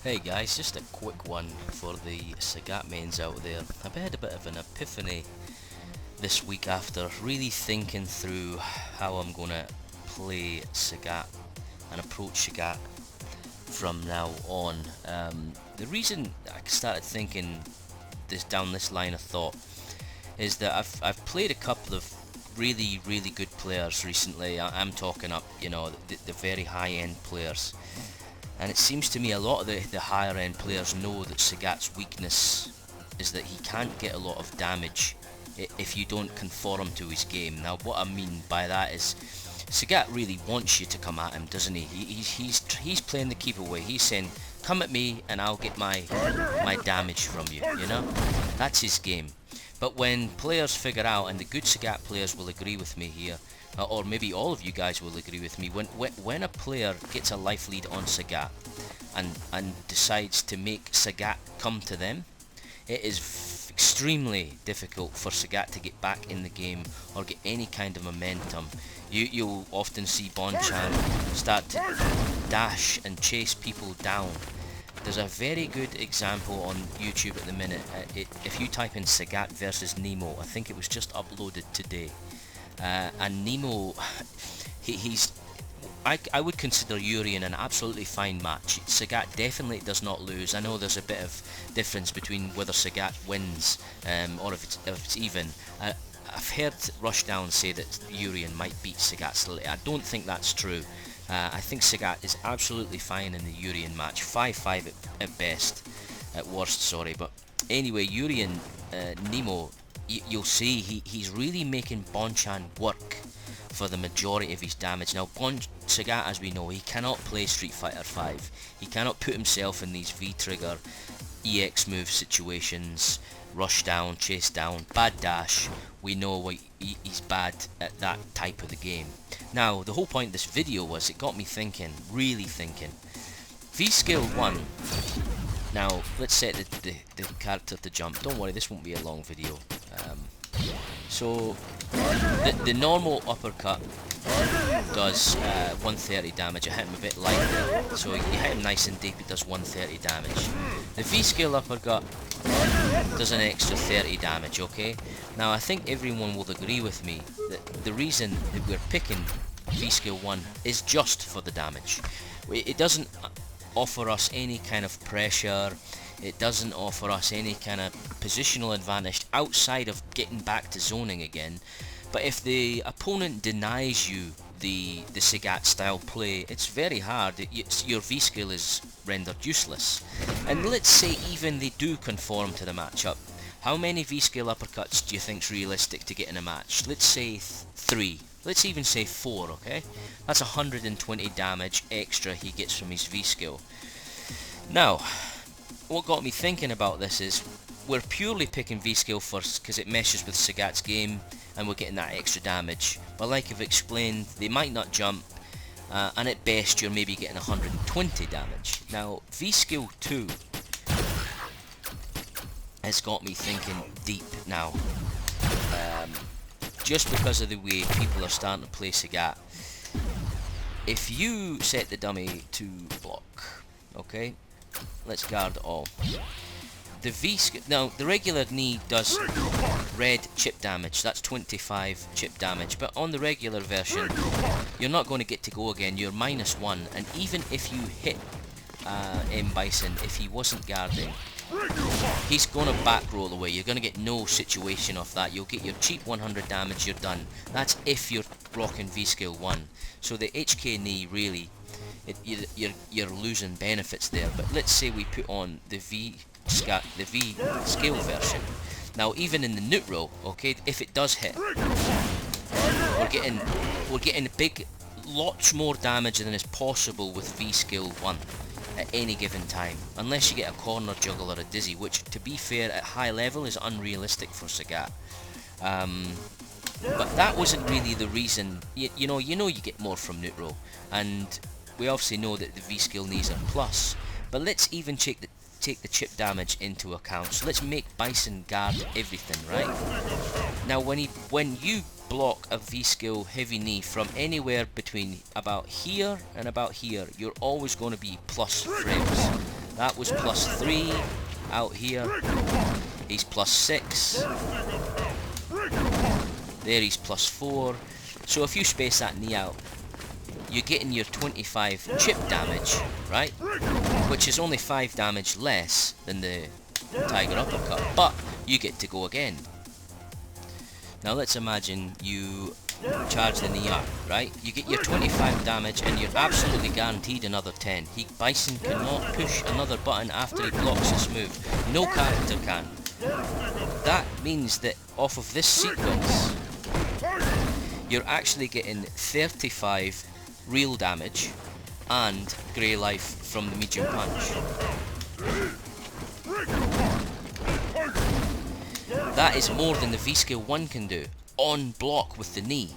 Hey guys, just a quick one for the Sagat mains out there. I've had a bit of an epiphany this week after really thinking through how I'm going to play Sagat and approach Sagat from now on. The reason I started thinking down this line of thought is that I've played a couple of really good players recently. I'm talking up, the very high end players. And it seems to me a lot of the higher end players know that Sagat's weakness is that he can't get a lot of damage if you don't conform to his game. Now what I mean by that is Sagat really wants you to come at him, doesn't he? He's playing the keep away. He's saying, come at me and I'll get my damage from you, That's his game. But when players figure out, and the good Sagat players will agree with me here, or maybe all of you guys will agree with me, when a player gets a life lead on Sagat and decides to make Sagat come to them, it is extremely difficult for Sagat to get back in the game or get any kind of momentum. You'll often see Bonchan start to dash and chase people down. There's a very good example on YouTube at the minute. If you type in Sagat versus Nemo, I think it was just uploaded today. And Nemo, I would consider Urien an absolutely fine match. Sagat definitely does not lose. I know there's a bit of difference between whether Sagat wins or if it's even. I've heard Rushdown say that Urien might beat Sagat slightly. I don't think that's true. I think Sagat is absolutely fine in the Urien match. 5-5 at best, at worst, sorry. But anyway, Urien, Nemo, you'll see he's really making Bonchan work for the majority of his damage. Now Sagat, as we know, he cannot play Street Fighter 5. He cannot put himself in these V-trigger EX move situations, rush down, chase down, bad dash. We know he's bad at that type of the game. Now the whole point of this video was, it got me thinking, really thinking. V-skill 1. Now let's set the character to jump. Don't worry, this won't be a long video. So the normal uppercut does 130 damage. I hit him a bit light there, so you hit him nice and deep, it does 130 damage. The V-skill uppercut does an extra 30 damage, okay? Now I think everyone will agree with me that the reason that we're picking V-skill 1 is just for the damage. It doesn't offer us any kind of pressure. It doesn't offer us any kind of positional advantage outside of getting back to zoning again. But if the opponent denies you the Sagat style play, it's very hard. Your V-skill is rendered useless. And let's say even they do conform to the matchup. How many V-skill uppercuts do you think is realistic to get in a match? Let's say 3. Let's even say 4, okay? That's 120 damage extra he gets from his V-skill. Now, what got me thinking about this is, we're purely picking V-skill first because it meshes with Sagat's game and we're getting that extra damage. But like I've explained, they might not jump, and at best you're maybe getting 120 damage. Now, V-skill 2 has got me thinking deep now. Just because of the way people are starting to play Sagat. If you set the dummy to block, okay, let's guard all. The now the regular knee does red chip damage, that's 25 chip damage, but on the regular version you're not going to get to go again, you're -1, and even if you hit M. Bison, if he wasn't guarding, he's going to back roll away. You're going to get no situation off that. You'll get your cheap 100 damage, you're done. That's if you're rocking V-skill 1. So the HK knee, really, you're losing benefits there. But let's say we put on the V-skill version. Now even in the neutral, okay, if it does hit, we're getting lots more damage than is possible with V-skill 1 at any given time, unless you get a corner juggle or a dizzy, which to be fair at high level is unrealistic for Sagat. But that wasn't really the reason. You know you get more from neutral, and we obviously know that the V-skill knees are plus, but let's even take the chip damage into account. So let's make Bison guard everything, right? Now when you block a V-skill heavy knee from anywhere between about here and about here, you're always going to be plus frames. That was +3. Out here, he's +6. There he's +4. So if you space that knee out, you're getting your 25 chip damage, right? Which is only 5 damage less than the Tiger Uppercut, but you get to go again. Now let's imagine you charge the knee up, right? You get your 25 damage and you're absolutely guaranteed another 10. Bison cannot push another button after he blocks this move. No character can. That means that off of this sequence, you're actually getting 35 real damage and grey life from the medium punch. That is more than the V-Scale 1 can do, on block with the knee.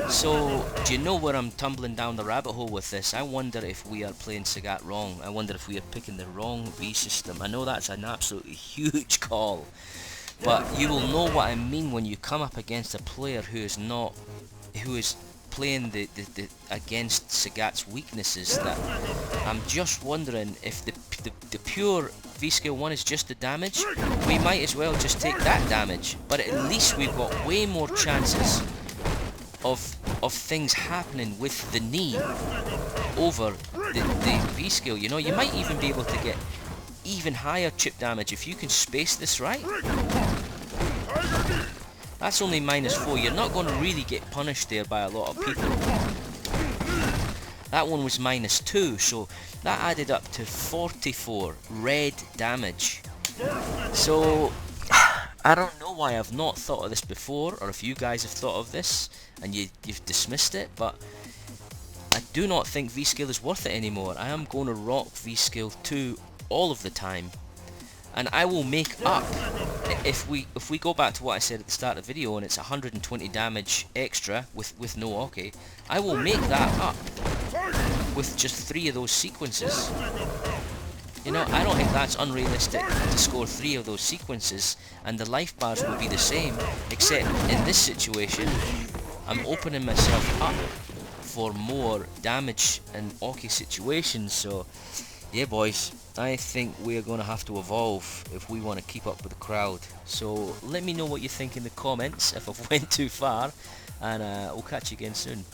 So, do you know where I'm tumbling down the rabbit hole with this? I wonder if we are playing Sagat wrong. I wonder if we are picking the wrong V-system. I know that's an absolutely huge call, but you will know what I mean when you come up against a player who is playing the against Sagat's weaknesses. That I'm just wondering if the pure V-Scale 1 is just the damage. We might as well just take that damage, but at least we've got way more chances of things happening with the knee over the V-Scale. You know, you might even be able to get even higher chip damage if you can space this right. That's only -4. You're not going to really get punished there by a lot of people. That one was -2, so that added up to 44 red damage. So I don't know why I've not thought of this before, or if you guys have thought of this and you've dismissed it, but I do not think V-Scale is worth it anymore. I am going to rock V-Scale 2 all of the time, and I will make up. If we go back to what I said at the start of the video, and it's 120 damage extra with no Oki, I will make that up with just 3 of those sequences. You know, I don't think that's unrealistic to score 3 of those sequences, and the life bars will be the same, except in this situation, I'm opening myself up for more damage and Oki situations. So, yeah boys, I think we're going to have to evolve if we want to keep up with the crowd. So, let me know what you think in the comments if I've went too far, and we'll catch you again soon.